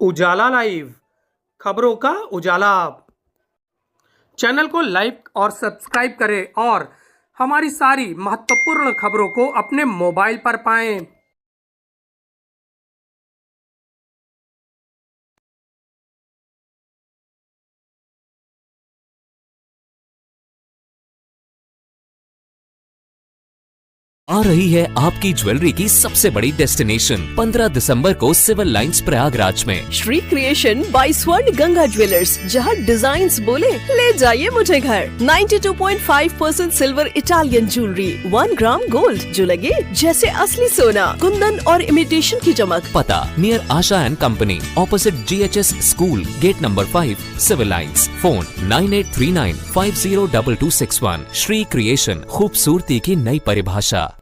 उजाला live खबरों का उजाला। Channel को लाइक और सब्सक्राइब करें और हमारी सारी महत्वपूर्ण खबरों को अपने मोबाइल पर पाएं। आ रही है आपकी ज्वेलरी की सबसे बड़ी डेस्टिनेशन 15 दिसंबर को सिविल लाइंस प्रयागराज में श्री क्रिएशन बाय स्वर्ण गंगा ज्वेलर्स, जहां डिजाइन्स बोले ले जाइए मुझे घर। 92.5% silver Italian jewellery, 1 gram gold जो लगे जैसे असली सोना, कुंदन और इमिटेशन की चमक। पता near Asha and company, opposite GHS school, gate number 5, civil lines. Phone 9839502261। Shri creation, खूबसूरती की नई परिभाषा।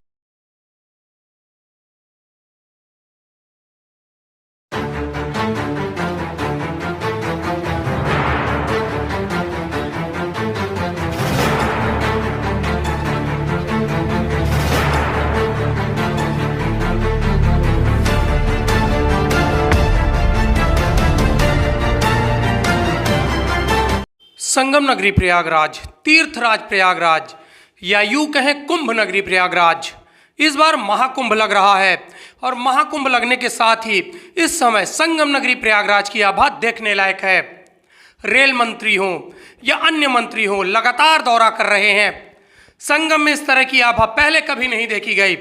संगम नगरी प्रयागराज, तीर्थराज प्रयागराज या यूं कहें कुंभ नगरी प्रयागराज इस बार महाकुंभ लग रहा है। और महाकुंभ लगने के साथ ही इस समय संगम नगरी प्रयागराज की आभा देखने लायक है। रेल मंत्री हों या अन्य मंत्री हों, लगातार दौरा कर रहे हैं। संगम में इस तरह की आभा पहले कभी नहीं देखी गई।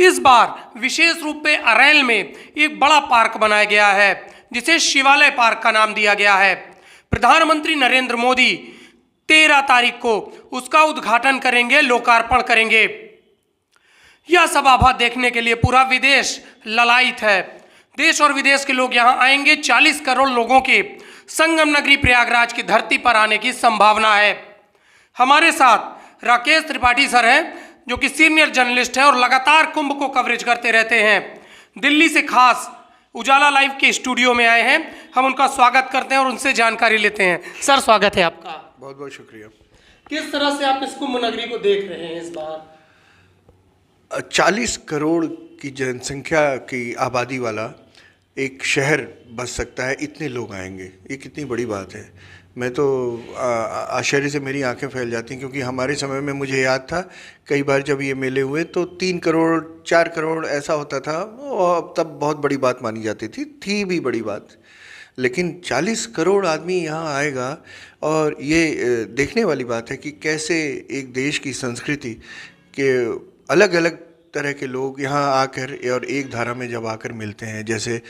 इस बार विशेष रूप से अरैल में एक बड़ा पार्क बनाया गया है, जिसे शिवालय पार्क का नाम दिया गया है। प्रधानमंत्री नरेंद्र मोदी 13 तारीख को उसका उद्घाटन करेंगे, लोकार्पण करेंगे। यह सब आभा देखने के लिए पूरा विदेश ललायित है। देश और विदेश के लोग यहाँ आएंगे। 40 करोड़ लोगों के संगम नगरी प्रयागराज की धरती पर आने की संभावना है। हमारे साथ राकेश त्रिपाठी सर हैं, जो कि सीनियर जर्नलिस्ट है और लगातार कुंभ को कवरेज करते रहते हैं। दिल्ली से खास उजाला लाइव के स्टूडियो में आए हैं। हम उनका स्वागत करते हैं और उनसे जानकारी लेते हैं। सर, स्वागत है आपका। बहुत बहुत शुक्रिया। किस तरह से आप इस कुंभ नगरी को देख रहे हैं इस बार? 40 करोड़ की जनसंख्या की आबादी वाला एक शहर बस सकता है, इतने लोग आएंगे, ये कितनी बड़ी बात है। मैं तो आश्चर्य से मेरी आंखें फैल जाती हैं, क्योंकि हमारे समय में मुझे याद था कई बार जब ये मेले हुए तो 3 करोड़ 4 करोड़ ऐसा होता था, और तब बहुत बड़ी बात मानी जाती थी भी बड़ी बात। लेकिन 40 करोड़ आदमी यहाँ आएगा, और ये देखने वाली बात है कि कैसे एक देश की संस्कृति के अलग अलग तरह के लोग यहाँ आकर और एक धारा में जब आकर मिलते हैं, जैसे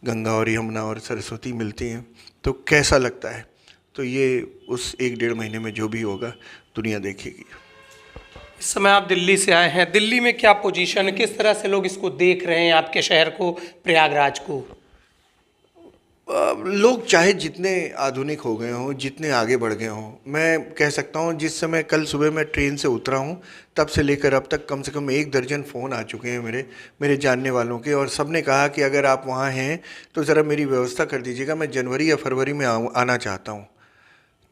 गंगा और यमुना और सरस्वती मिलती हैं, तो कैसा लगता है। तो ये उस 1-1.5 महीने में जो भी होगा दुनिया देखेगी। इस समय आप दिल्ली से आए हैं, दिल्ली में क्या पोजीशन है, किस तरह से लोग इसको देख रहे हैं, आपके शहर को, प्रयागराज को? लोग चाहे जितने आधुनिक हो गए हों, जितने आगे बढ़ गए हों, मैं कह सकता हूं जिस समय कल सुबह मैं ट्रेन से उतरा हूं तब से लेकर अब तक कम से कम 1 दर्जन फ़ोन आ चुके हैं मेरे जानने वालों के, और सब ने कहा कि अगर आप वहां हैं तो ज़रा मेरी व्यवस्था कर दीजिएगा, मैं जनवरी या फरवरी में आना चाहता हूं।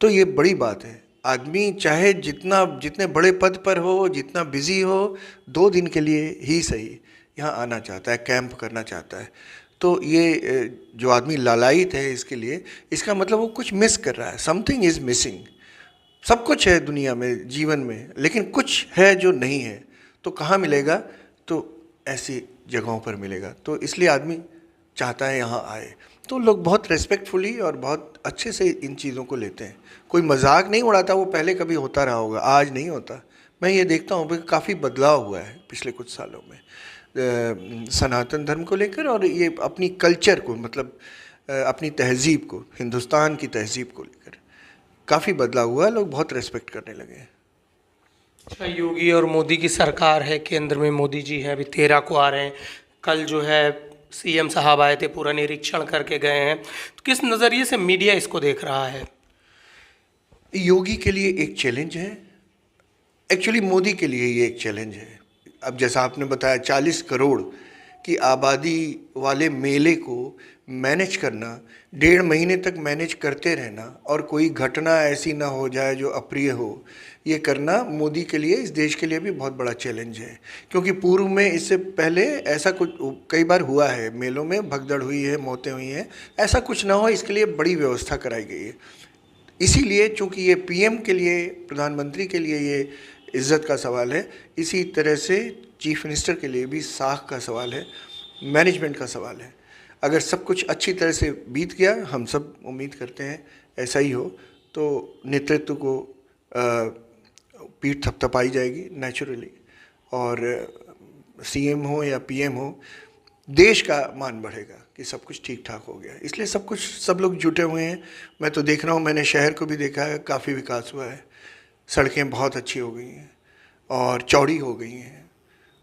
तो ये बड़ी बात है। आदमी चाहे जितने बड़े पद पर हो, जितना बिजी हो, 2 दिन के लिए ही सही यहाँ आना चाहता है, कैंप करना चाहता है। तो ये जो आदमी लालायित है इसके लिए, इसका मतलब वो कुछ मिस कर रहा है। Something is missing. सब कुछ है दुनिया में, जीवन में, लेकिन कुछ है जो नहीं है। तो कहाँ मिलेगा? तो ऐसी जगहों पर मिलेगा। तो इसलिए आदमी चाहता है यहाँ आए। तो लोग बहुत रेस्पेक्टफुली और बहुत अच्छे से इन चीज़ों को लेते हैं। कोई मजाक नहीं उड़ाता। वो पहले कभी होता रहा होगा, आज नहीं होता। मैं ये देखता हूँ कि काफ़ी बदलाव हुआ है पिछले कुछ सालों में सनातन धर्म को लेकर, और ये अपनी कल्चर को, मतलब अपनी तहज़ीब को, हिंदुस्तान की तहज़ीब को लेकर काफ़ी बदलाव हुआ है। लोग बहुत रेस्पेक्ट करने लगे हैं। अच्छा, योगी और मोदी की सरकार है, केंद्र में मोदी जी हैं, अभी 13 को आ रहे हैं। कल जो है CM साहब आए थे, पूरा निरीक्षण करके गए हैं। तो किस नज़रिए से मीडिया इसको देख रहा है? योगी के लिए एक चैलेंज है, एक्चुअली मोदी के लिए ये एक चैलेंज है। अब जैसा आपने बताया, 40 करोड़ की आबादी वाले मेले को मैनेज करना, 1.5 महीने तक मैनेज करते रहना, और कोई घटना ऐसी ना हो जाए जो अप्रिय हो, ये करना मोदी के लिए, इस देश के लिए भी बहुत बड़ा चैलेंज है, क्योंकि पूर्व में इससे पहले ऐसा कुछ कई बार हुआ है, मेलों में भगदड़ हुई है, मौतें हुई हैं, ऐसा कुछ ना हो इसके लिए बड़ी व्यवस्था कराई गई है। इसीलिए चूँकि ये पीएम के लिए, प्रधानमंत्री के लिए ये इज़्ज़त का सवाल है, इसी तरह से चीफ मिनिस्टर के लिए भी साख का सवाल है, मैनेजमेंट का सवाल है। अगर सब कुछ अच्छी तरह से बीत गया, हम सब उम्मीद करते हैं ऐसा ही हो, तो नेतृत्व को पीठ थपथपाई जाएगी नेचुरली, और सीएम हो या पीएम हो, देश का मान बढ़ेगा कि सब कुछ ठीक ठाक हो गया। इसलिए सब लोग जुटे हुए हैं। मैं तो देख रहा हूँ, मैंने शहर को भी देखा है, काफ़ी विकास हुआ है, सड़कें बहुत अच्छी हो गई हैं और चौड़ी हो गई हैं,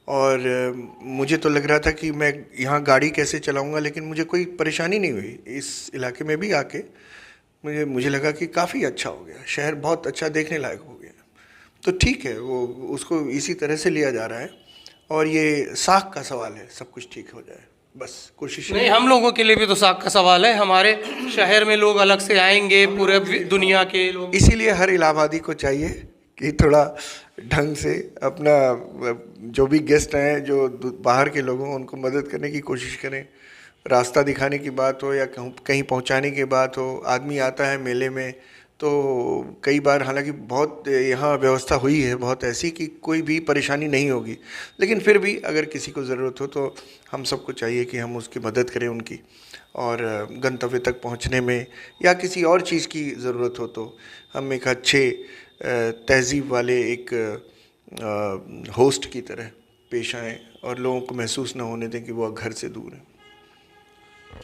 और मुझे तो लग रहा था कि मैं यहाँ गाड़ी कैसे चलाऊँगा, लेकिन मुझे कोई परेशानी नहीं हुई। इस इलाके में भी आके मुझे लगा कि काफ़ी अच्छा हो गया, शहर बहुत अच्छा देखने लायक हो गया। तो ठीक है, वो उसको इसी तरह से लिया जा रहा है, और ये साख का सवाल है, सब कुछ ठीक हो जाए, बस कोशिश नहीं, हम लोगों के लिए भी तो साख का सवाल है। हमारे शहर में लोग अलग से आएंगे, पूरे दुनिया के लोग। इसीलिए हर इलाहाबादी को चाहिए कि थोड़ा ढंग से अपना, जो भी गेस्ट हैं, जो बाहर के लोग हों, उनको मदद करने की कोशिश करें। रास्ता दिखाने की बात हो या कहीं पहुंचाने की बात हो, आदमी आता है मेले में, तो कई बार, हालांकि बहुत यहाँ व्यवस्था हुई है बहुत ऐसी कि कोई भी परेशानी नहीं होगी, लेकिन फिर भी अगर किसी को ज़रूरत हो तो हम सबको चाहिए कि हम उसकी मदद करें उनकी, और गंतव्य तक पहुँचने में या किसी और चीज़ की ज़रूरत हो तो हम एक अच्छे तहज़ीब वाले एक होस्ट की तरह पेश आएँ और लोगों को महसूस ना होने दें कि वो घर से दूर हैं।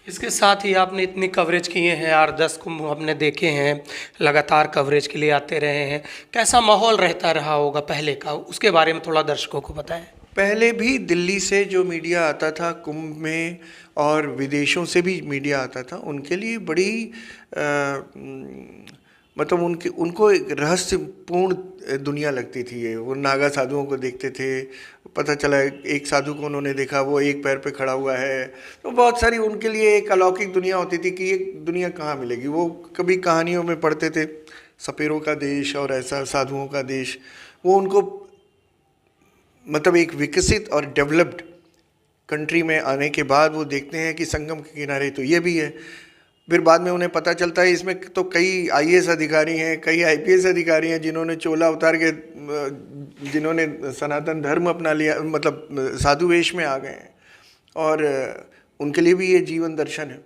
इसके साथ ही आपने इतनी कवरेज किए हैं, 8-10 कुंभ आपने देखे हैं, लगातार कवरेज के लिए आते रहे हैं, कैसा माहौल रहता रहा होगा पहले का, उसके बारे में थोड़ा दर्शकों को बताएं। पहले भी दिल्ली से जो मीडिया आता था कुंभ में, और विदेशों से भी मीडिया आता था, उनके लिए बड़ी मतलब उनको एक रहस्यपूर्ण दुनिया लगती थी ये। वो नागा साधुओं को देखते थे, पता चला एक साधु को उन्होंने देखा, वो एक पैर पे खड़ा हुआ है, तो बहुत सारी उनके लिए एक अलौकिक दुनिया होती थी कि ये दुनिया कहाँ मिलेगी। वो कभी कहानियों में पढ़ते थे सपेरों का देश और ऐसा साधुओं का देश, वो उनको मतलब एक विकसित और डेवलप्ड कंट्री में आने के बाद वो देखते हैं कि संगम के किनारे तो ये भी है। फिर बाद में उन्हें पता चलता है इसमें तो कई आईएएस अधिकारी हैं, कई आईपीएस अधिकारी हैं जिन्होंने चोला उतार के, जिन्होंने सनातन धर्म अपना लिया, मतलब साधु वेश में आ गए हैं, और उनके लिए भी ये जीवन दर्शन है।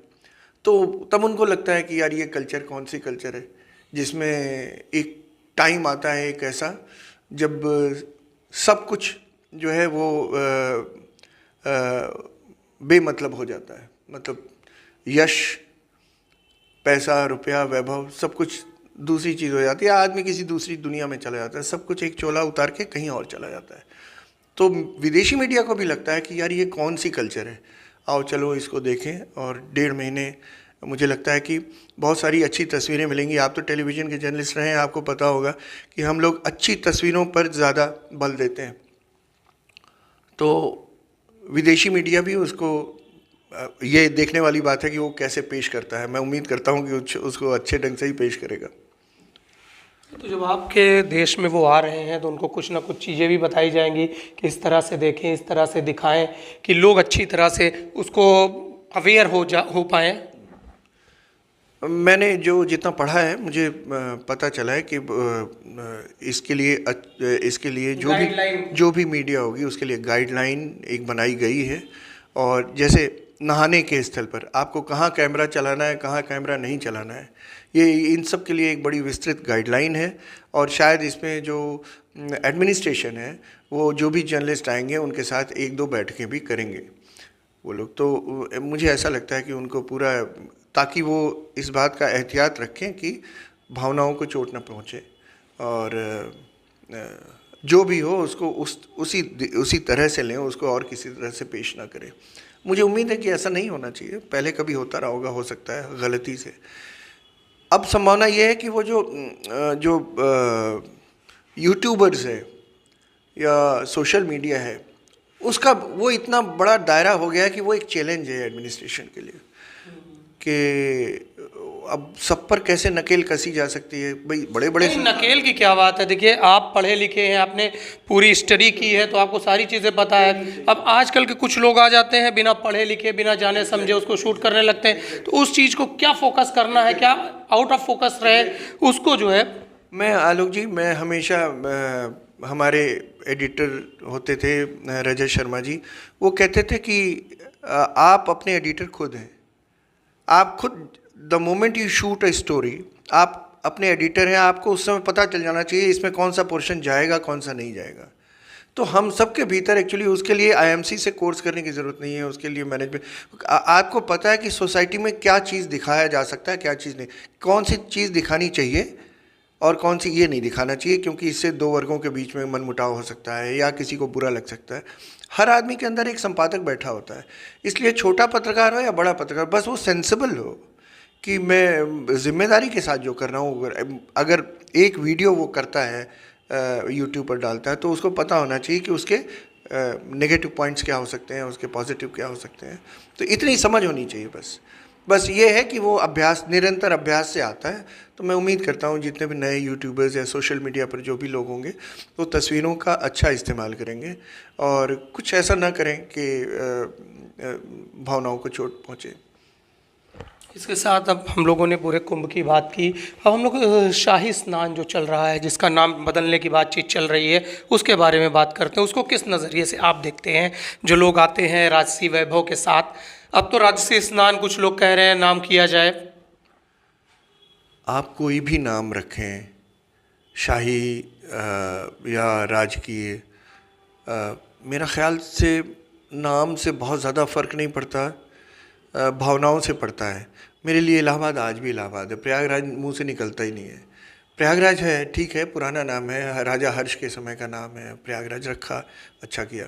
तो तब उनको लगता है कि यार ये कल्चर कौन सी कल्चर है, जिसमें एक टाइम आता है एक ऐसा जब सब कुछ जो है वो बेमतलब हो जाता है। मतलब यश, पैसा, रुपया, वैभव, सब कुछ दूसरी चीज़ हो जाती है। आदमी किसी दूसरी दुनिया में चला जाता है, सब कुछ एक चोला उतार के कहीं और चला जाता है। तो विदेशी मीडिया को भी लगता है कि यार ये कौन सी कल्चर है, आओ चलो इसको देखें। और 1.5 महीने मुझे लगता है कि बहुत सारी अच्छी तस्वीरें मिलेंगी। आप तो टेलीविज़न के जर्नलिस्ट रहे हैं, आपको पता होगा कि हम लोग अच्छी तस्वीरों पर ज़्यादा बल देते हैं, तो विदेशी मीडिया भी उसको, ये देखने वाली बात है कि वो कैसे पेश करता है। मैं उम्मीद करता हूँ कि उसको अच्छे ढंग से ही पेश करेगा। तो जब आपके देश में वो आ रहे हैं तो उनको कुछ ना कुछ चीज़ें भी बताई जाएंगी कि इस तरह से देखें, इस तरह से दिखाएं कि लोग अच्छी तरह से उसको अवेयर हो पाएँ। मैंने जितना पढ़ा है, मुझे पता चला है कि इसके लिए जो भी मीडिया होगी उसके लिए गाइडलाइन एक बनाई गई है। और जैसे नहाने के स्थल पर आपको कहाँ कैमरा चलाना है, कहाँ कैमरा नहीं चलाना है, ये इन सब के लिए एक बड़ी विस्तृत गाइडलाइन है। और शायद इसमें जो एडमिनिस्ट्रेशन है वो जो भी जर्नलिस्ट आएंगे उनके साथ 1-2 बैठकें भी करेंगे वो लोग। तो मुझे ऐसा लगता है कि उनको पूरा, ताकि वो इस बात का एहतियात रखें कि भावनाओं को चोट न पहुँचे, और जो भी हो उसको उसी तरह से लें, उसको और किसी तरह से पेश ना करें। मुझे उम्मीद है कि ऐसा नहीं होना चाहिए, पहले कभी होता रहा होगा, हो सकता है गलती से। अब संभावना ये है कि वो जो यूट्यूबर्स है या सोशल मीडिया है, उसका वो इतना बड़ा दायरा हो गया है कि वो एक चैलेंज है एडमिनिस्ट्रेशन के लिए, कि अब सब पर कैसे नकेल कसी जा सकती है भाई? बड़े बड़े नहीं, नकेल की क्या बात है। देखिए, आप पढ़े लिखे हैं, आपने पूरी स्टडी की है, तो आपको सारी चीज़ें पता है। अब आजकल के कुछ लोग आ जाते हैं बिना पढ़े लिखे, बिना जाने समझे उसको शूट करने लगते हैं। तो उस चीज़ को क्या फोकस करना है, क्या आउट ऑफ फोकस रहे, उसको जो है। मैं आलोक जी, मैं हमेशा हमारे एडिटर होते थे रजत शर्मा जी, वो कहते थे कि आप अपने एडिटर खुद हैं। आप खुद the moment you shoot a story, आप अपने एडिटर हैं। आपको उस समय पता चल जाना चाहिए इसमें कौन सा पोर्शन जाएगा, कौन सा नहीं जाएगा। तो हम सबके भीतर एक्चुअली उसके लिए आईएमसी से कोर्स करने की ज़रूरत नहीं है। उसके लिए मैनेजमेंट, आपको पता है कि सोसाइटी में क्या चीज़ दिखाया जा सकता है, क्या चीज़ नहीं, कौन सी चीज़ दिखानी चाहिए और कौन सी ये नहीं दिखाना चाहिए, क्योंकि इससे दो वर्गों के बीच में मनमुटाव हो सकता है या किसी को बुरा लग सकता है। हर आदमी के अंदर एक संपादक बैठा होता है, इसलिए छोटा पत्रकार हो या बड़ा पत्रकार, बस वो सेंसिबल हो कि मैं जिम्मेदारी के साथ जो कर रहा हूँ। अगर एक वीडियो वो करता है, यूट्यूब पर डालता है, तो उसको पता होना चाहिए कि उसके नेगेटिव पॉइंट्स क्या हो सकते हैं, उसके पॉजिटिव क्या हो सकते हैं। तो इतनी समझ होनी चाहिए बस ये है कि वो अभ्यास, निरंतर अभ्यास से आता है। तो मैं उम्मीद करता हूँ जितने भी नए यूट्यूबर्स या सोशल मीडिया पर जो भी लोग होंगे, वो तस्वीरों का अच्छा इस्तेमाल करेंगे और कुछ ऐसा ना करें कि भावनाओं को चोट पहुँचे। इसके साथ अब हम लोगों ने पूरे कुंभ की बात की। अब हम लोग शाही स्नान जो चल रहा है, जिसका नाम बदलने की बातचीत चल रही है, उसके बारे में बात करते हैं। उसको किस नज़रिए से आप देखते हैं? जो लोग आते हैं राजसी वैभव के साथ, अब तो राजसी स्नान कुछ लोग कह रहे हैं नाम किया जाए। आप कोई भी नाम रखें, शाही या राजकीय, मेरा ख्याल से नाम से बहुत ज़्यादा फ़र्क नहीं पड़ता, भावनाओं से पड़ता है। मेरे लिए इलाहाबाद आज भी इलाहाबाद है, प्रयागराज मुंह से निकलता ही नहीं है। प्रयागराज है, ठीक है, पुराना नाम है, राजा हर्ष के समय का नाम है, प्रयागराज रखा, अच्छा किया।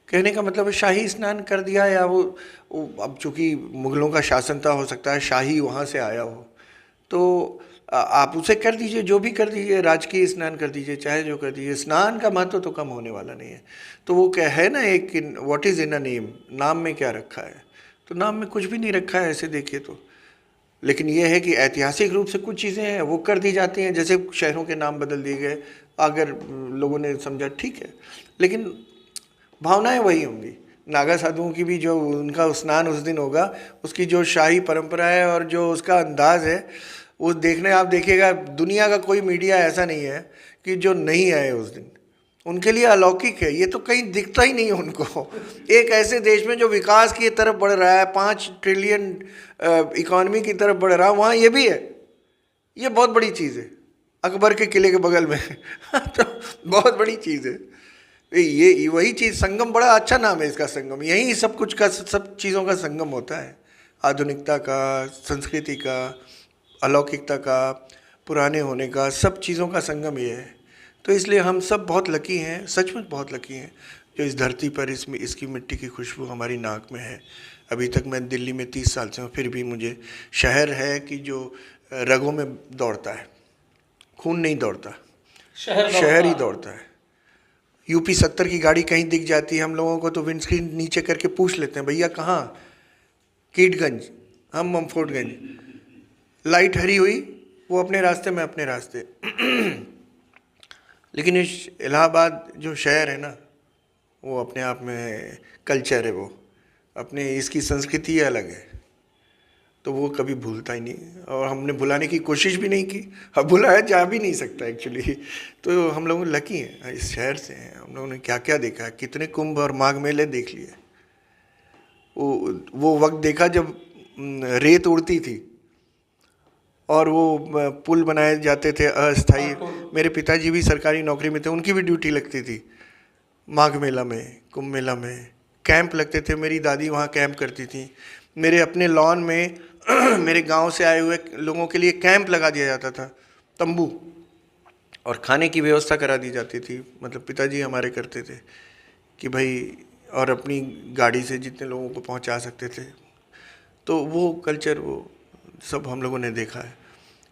कहने का मतलब है शाही स्नान कर दिया, या वो अब चूँकि मुग़लों का शासन था, हो सकता है शाही वहाँ से आया हो, तो आप उसे कर दीजिए, जो भी कर दीजिए, राजकीय स्नान कर दीजिए, चाहे जो कर दीजिए। स्नान का महत्व तो कम होने वाला नहीं है। तो वो क्या है ना, एक what is in a name, नाम में क्या रखा है, तो नाम में कुछ भी नहीं रखा है ऐसे देखिए तो। लेकिन ये है कि ऐतिहासिक रूप से कुछ चीज़ें हैं वो कर दी जाती हैं, जैसे शहरों के नाम बदल दिए गए, अगर लोगों ने समझा ठीक है, लेकिन भावनाएं वही होंगी। नागा साधुओं की भी जो उनका स्नान उस दिन होगा, उसकी जो शाही परंपरा है और जो उसका अंदाज़ है, वो देखने आप देखिएगा, दुनिया का कोई मीडिया ऐसा नहीं है कि जो नहीं आए उस दिन। उनके लिए अलौकिक है, ये तो कहीं दिखता ही नहीं है उनको। एक ऐसे देश में जो विकास की तरफ बढ़ रहा है, 5 ट्रिलियन इकॉनमी की तरफ बढ़ रहा है, वहाँ ये भी है। ये बहुत बड़ी चीज़ है, अकबर के किले के बगल में तो बहुत बड़ी चीज़ है ये। वही चीज़, संगम, बड़ा अच्छा नाम है इसका, संगम। यही सब कुछ का, सब चीज़ों का संगम होता है, आधुनिकता का, संस्कृति का, अलौकिकता का, पुराने होने का, सब चीज़ों का संगम ये है। तो इसलिए हम सब बहुत लकी हैं, सचमुच बहुत लकी हैं, जो इस धरती पर इसमें इसकी मिट्टी की खुशबू हमारी नाक में है। अभी तक मैं दिल्ली में 30 साल से हूँ, फिर भी मुझे शहर है कि जो रगों में दौड़ता है, खून नहीं दौड़ता, शहर ही दौड़ता है। यूपी 70 की गाड़ी कहीं दिख जाती है हम लोगों को, तो विंडस्क्रीन नीचे करके पूछ लेते हैं, भैया कहाँ? कीटगंज, हम ममफोर्डगंज। लाइट हरी हुई, वो अपने रास्ते में अपने रास्ते। लेकिन इस इलाहाबाद जो शहर है ना, वो अपने आप में कल्चर है, वो अपने इसकी संस्कृति अलग है, तो वो कभी भूलता ही नहीं। और हमने भुलाने की कोशिश भी नहीं की, अब भुलाया जा भी नहीं सकता एक्चुअली। तो हम लोग लकी हैं, इस शहर से हैं। हम लोगों ने क्या क्या देखा है, कितने कुंभ और माघ मेले देख लिए। वो वक्त देखा जब रेत उड़ती थी और वो पुल बनाए जाते थे अस्थाई। मेरे पिताजी भी सरकारी नौकरी में थे, उनकी भी ड्यूटी लगती थी माघ मेला में, कुंभ मेला में कैंप लगते थे। मेरी दादी वहाँ कैंप करती थी। मेरे अपने लॉन में मेरे गांव से आए हुए लोगों के लिए कैंप लगा दिया जाता था, तंबू, और खाने की व्यवस्था करा दी जाती थी। मतलब पिताजी हमारे करते थे कि भाई, और अपनी गाड़ी से जितने लोगों को पहुंचा सकते थे। तो वो कल्चर, वो सब हम लोगों ने देखा है।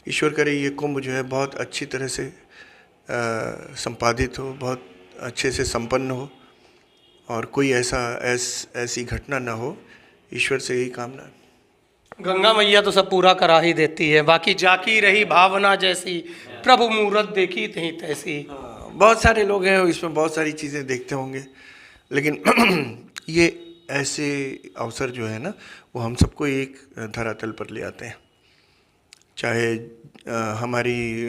ईश्वर करे ये कुंभ जो है बहुत अच्छी तरह से संपादित हो, बहुत अच्छे से संपन्न हो, और कोई ऐसी घटना ना हो। ईश्वर से यही कामना है। गंगा मैया तो सब पूरा करा ही देती है, बाकी जाकी रही भावना जैसी, प्रभु मूरत देखी तहीं तैसी। बहुत सारे लोग हैं इसमें बहुत सारी चीज़ें देखते होंगे, लेकिन ये ऐसे अवसर जो है ना वो हम सबको एक धरातल पर ले आते हैं। चाहे हमारी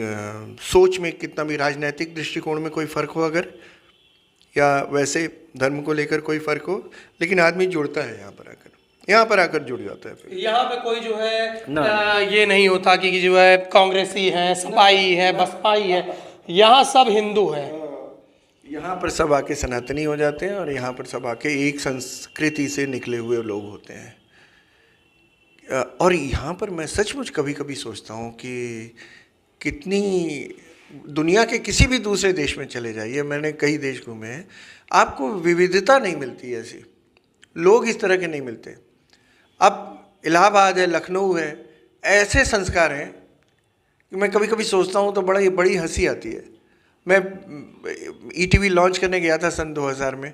सोच में कितना भी राजनीतिक दृष्टिकोण में कोई फ़र्क हो अगर, या वैसे धर्म को लेकर कोई फ़र्क हो, लेकिन आदमी जुड़ता है यहाँ पर आकर जुड़ जाता है। फिर यहाँ पे कोई जो है ये नहीं होता कि जो है कांग्रेसी है, सपाई है, बसपाई है, यहाँ सब हिंदू हैं। यहाँ पर सब आके सनातनी हो जाते हैं और यहाँ पर सब आके एक संस्कृति से निकले हुए लोग होते हैं। और यहाँ पर मैं सचमुच कभी कभी सोचता हूँ कि कितनी दुनिया के किसी भी दूसरे देश में चले जाइए, मैंने कई देश घूमे हैं, आपको विविधता नहीं मिलती ऐसी, लोग इस तरह के नहीं मिलते। अब इलाहाबाद है, लखनऊ है, ऐसे संस्कार हैं कि मैं कभी कभी सोचता हूँ तो बड़ी हंसी आती है। मैं ईटीवी लॉन्च करने गया था सन 2000 में,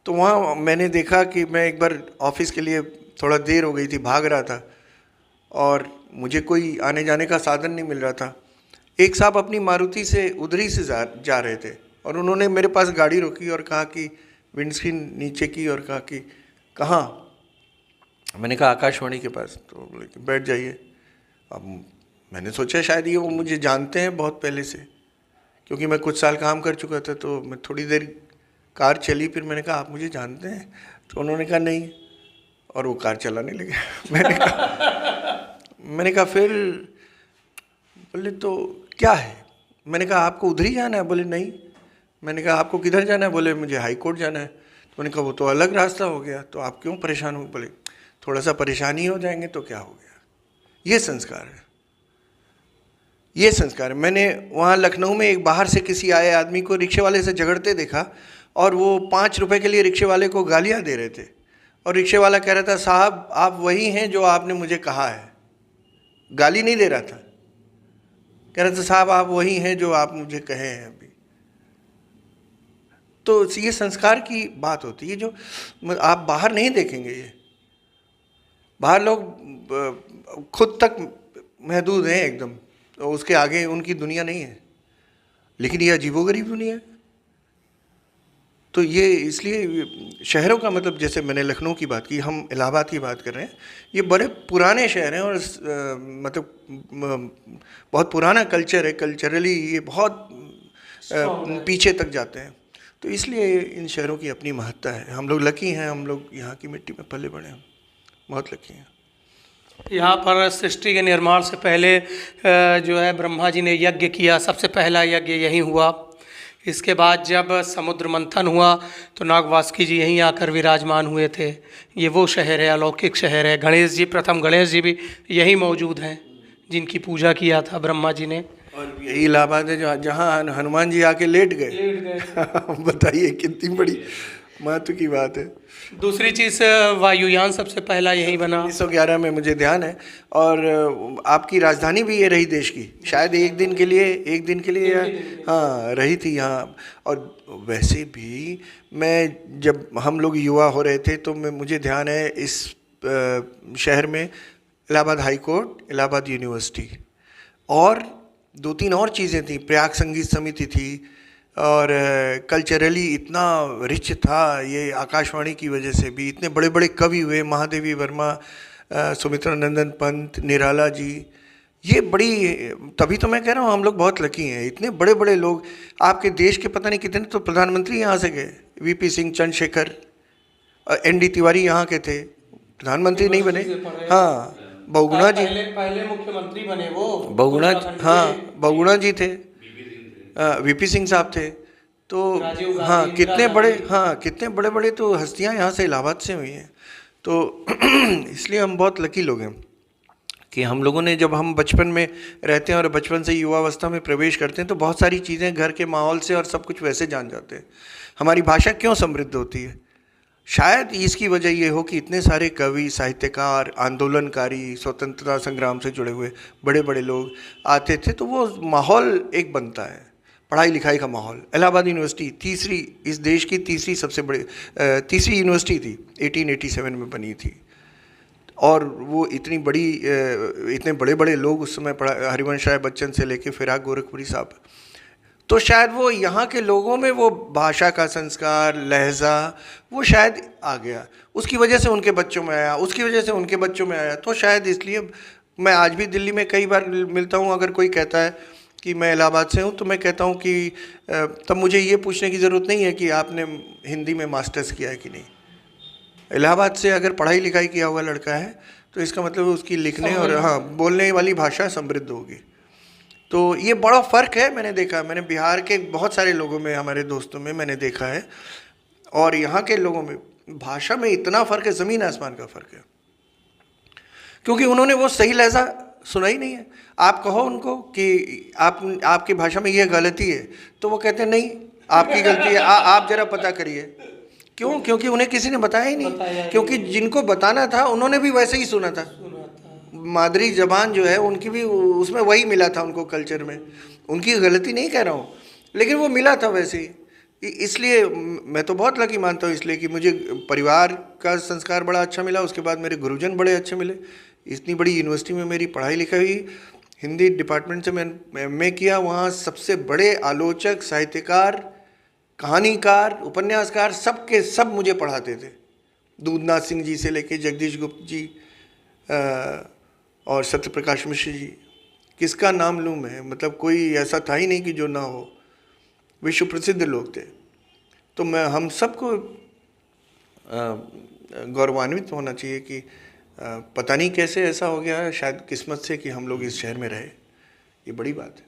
तो वहाँ मैंने देखा कि मैं एक बार ऑफिस के लिए थोड़ा देर हो गई थी, भाग रहा था और मुझे कोई आने जाने का साधन नहीं मिल रहा था। एक साहब अपनी मारुति से उधरी से जा रहे थे और उन्होंने मेरे पास गाड़ी रोकी और कहा कि विंडस्क्रीन नीचे की और कहा कि कहाँ? मैंने कहा आकाशवाणी के पास। तो बोले कि बैठ जाइए। अब मैंने सोचा शायद ये वो मुझे जानते हैं बहुत पहले से, क्योंकि मैं कुछ साल काम कर चुका था। तो मैं थोड़ी देर कार चली, फिर मैंने कहा आप मुझे जानते हैं? तो उन्होंने कहा नहीं, और वो कार चलाने लगे। मैंने कहा फिर? बोले तो क्या है? मैंने कहा आपको उधर ही जाना है? बोले नहीं। मैंने कहा आपको किधर जाना है? बोले मुझे हाई कोर्ट जाना है। तो मैंने कहा वो तो अलग रास्ता हो गया, तो आप क्यों परेशान हो? बोले थोड़ा सा परेशानी हो जाएंगे तो क्या हो गया। ये संस्कार है, ये संस्कार है। मैंने वहाँ लखनऊ में एक बाहर से किसी आए आदमी को रिक्शे वाले से झगड़ते देखा और वो 5 रुपए के लिए रिक्शे वाले को गालियाँ दे रहे थे और रिक्शे वाला कह रहा था साहब आप वही हैं जो आपने मुझे कहा है। गाली नहीं दे रहा था, कह रहा था साहब आप वही हैं जो आप मुझे कहे हैं अभी। तो ये संस्कार की बात होती है जो आप बाहर नहीं देखेंगे। ये बाहर लोग खुद तक महदूद हैं एकदम, तो उसके आगे उनकी दुनिया नहीं है, लेकिन ये अजीबोगरीब दुनिया है। तो ये इसलिए शहरों का मतलब, जैसे मैंने लखनऊ की बात की, हम इलाहाबाद की बात कर रहे हैं, ये बड़े पुराने शहर हैं और मतलब बहुत पुराना कल्चर है। कल्चरली ये बहुत पीछे तक जाते हैं। तो इसलिए इन शहरों की अपनी महत्ता है। हम लोग लकी हैं, हम लोग यहाँ की मिट्टी में पले बड़े हैं, बहुत लकी हैं। यहाँ पर सृष्टि के निर्माण से पहले जो है ब्रह्मा जी ने यज्ञ किया, सबसे पहला यज्ञ यहीं हुआ। इसके बाद जब समुद्र मंथन हुआ तो नागवासुकी जी यहीं आकर विराजमान हुए थे। ये वो शहर है, अलौकिक शहर है। गणेश जी, प्रथम गणेश जी भी यहीं मौजूद हैं, जिनकी पूजा किया था ब्रह्मा जी ने। और यही इलाहाबाद है जहाँ हनुमान जी आके लेट गए। बताइए कितनी बड़ी महत्व की बात है। दूसरी चीज़, वायुयान सबसे पहला यहीं बना 1911 में, मुझे ध्यान है। और आपकी राजधानी भी ये रही देश की, शायद एक दिन के लिए हाँ रही थी यहाँ। और वैसे भी मैं, जब हम लोग युवा हो रहे थे तो मुझे ध्यान है इस शहर में Allahabad high court, Allahabad university और 2-3 और चीज़ें थी। प्रयाग संगीत समिति थी और कल्चरली इतना रिच था ये। आकाशवाणी की वजह से भी इतने बड़े बड़े कवि हुए, महादेवी वर्मा, सुमित्रा नंदन पंत, निराला जी। ये बड़ी, तभी तो मैं कह रहा हूँ हम लोग बहुत लकी हैं। इतने बड़े बड़े लोग आपके देश के, पता नहीं कितने तो प्रधानमंत्री यहाँ से गए। वीपी सिंह, चंद्रशेखर, एनडी तिवारी यहाँ के थे, प्रधानमंत्री नहीं बने। हाँ, बहुगुणा जी पहले मुख्यमंत्री बने वो, बहुगुणा, हाँ बहुगुणा जी थे, वीपी सिंह साहब थे। तो हाँ कितने बड़े बड़े तो हस्तियाँ यहाँ से इलाहाबाद से हुई हैं। तो इसलिए हम बहुत लकी लोग हैं कि हम लोगों ने, जब हम बचपन में रहते हैं और बचपन से युवावस्था में प्रवेश करते हैं तो बहुत सारी चीज़ें घर के माहौल से और सब कुछ वैसे जान जाते हैं। हमारी भाषा क्यों समृद्ध होती है? शायद इसकी वजह ये हो कि इतने सारे कवि, साहित्यकार, आंदोलनकारी, स्वतंत्रता संग्राम से जुड़े हुए बड़े बड़े लोग आते थे, तो वो माहौल एक बनता है, पढ़ाई लिखाई का माहौल। इलाहाबाद यूनिवर्सिटी तीसरी, इस देश की तीसरी सबसे बड़ी तीसरी यूनिवर्सिटी थी, 1887 में बनी थी। और वो इतनी बड़ी इतने बड़े बड़े लोग उस समय पढ़ा, हरिवंश राय बच्चन से लेके फिराक गोरखपुरी साहब, तो शायद वो यहाँ के लोगों में वो भाषा का संस्कार, लहजा, वो शायद आ गया, उसकी वजह से उनके बच्चों में आया, उसकी वजह से उनके बच्चों में आया। तो शायद इसलिए मैं आज भी दिल्ली में कई बार मिलता हूँ, अगर कोई कहता है कि मैं इलाहाबाद से हूँ तो मैं कहता हूँ कि तब मुझे ये पूछने की ज़रूरत नहीं है कि आपने हिंदी में मास्टर्स किया है कि नहीं। इलाहाबाद से अगर पढ़ाई लिखाई किया हुआ लड़का है तो इसका मतलब उसकी लिखने और हाँ बोलने वाली भाषा समृद्ध होगी। तो ये बड़ा फ़र्क है, मैंने देखा, मैंने बिहार के बहुत सारे लोगों में, हमारे दोस्तों में मैंने देखा है, और यहाँ के लोगों में भाषा में इतना फ़र्क है, ज़मीन आसमान का फ़र्क है, क्योंकि उन्होंने वो सही लहजा सुना ही नहीं है। आप कहो उनको कि आपकी भाषा में ये गलती है तो वो कहते हैं नहीं आपकी गलती है, आप ज़रा पता करिए। क्यों? क्योंकि उन्हें किसी ने बताया ही नहीं, क्योंकि जिनको बताना था उन्होंने भी वैसे ही सुना था। मादरी ज़बान जो है उनकी भी उसमें वही मिला था उनको, कल्चर में। उनकी गलती नहीं कह रहा हूँ, लेकिन वो मिला था वैसे ही। इसलिए मैं तो बहुत लकी मानता हूँ, इसलिए कि मुझे परिवार का संस्कार बड़ा अच्छा मिला, उसके बाद मेरे गुरुजन बड़े अच्छे मिले। इतनी बड़ी यूनिवर्सिटी में मेरी पढ़ाई लिखाई हुई, हिंदी डिपार्टमेंट से मैं एमए किया, वहाँ सबसे बड़े आलोचक, साहित्यकार, कहानीकार, उपन्यासकार सबके सब मुझे पढ़ाते थे। दूधनाथ सिंह जी से लेके जगदीश गुप्त जी और सत्यप्रकाश मिश्र जी, किसका नाम लूँ मैं, मतलब कोई ऐसा था ही नहीं कि जो ना हो, विश्व प्रसिद्ध लोग थे। तो मैं हम सबको गौरवान्वित होना चाहिए कि पता नहीं कैसे ऐसा हो गया है, शायद किस्मत से कि हम लोग इस शहर में रहे, ये बड़ी बात है।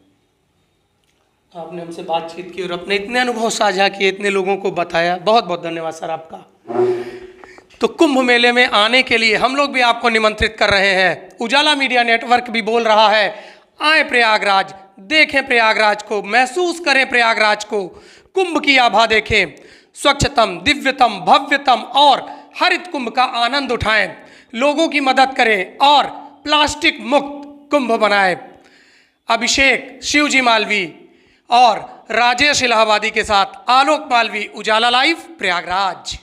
आपने हमसे बातचीत की और अपने इतने अनुभव साझा किए, इतने लोगों को बताया, बहुत बहुत धन्यवाद सर आपका। तो कुंभ मेले में आने के लिए हम लोग भी आपको निमंत्रित कर रहे हैं। उजाला मीडिया नेटवर्क भी बोल रहा है, आए प्रयागराज, देखें प्रयागराज को, महसूस करें प्रयागराज को, कुंभ की आभा देखें, स्वच्छतम, दिव्यतम, भव्यतम और हरित कुंभ का आनंद उठाएं, लोगों की मदद करें और प्लास्टिक मुक्त कुंभ बनाएं। अभिषेक शिवजी मालवी और राजेश इलाहाबादी के साथ आलोक मालवी, उजाला लाइव, प्रयागराज।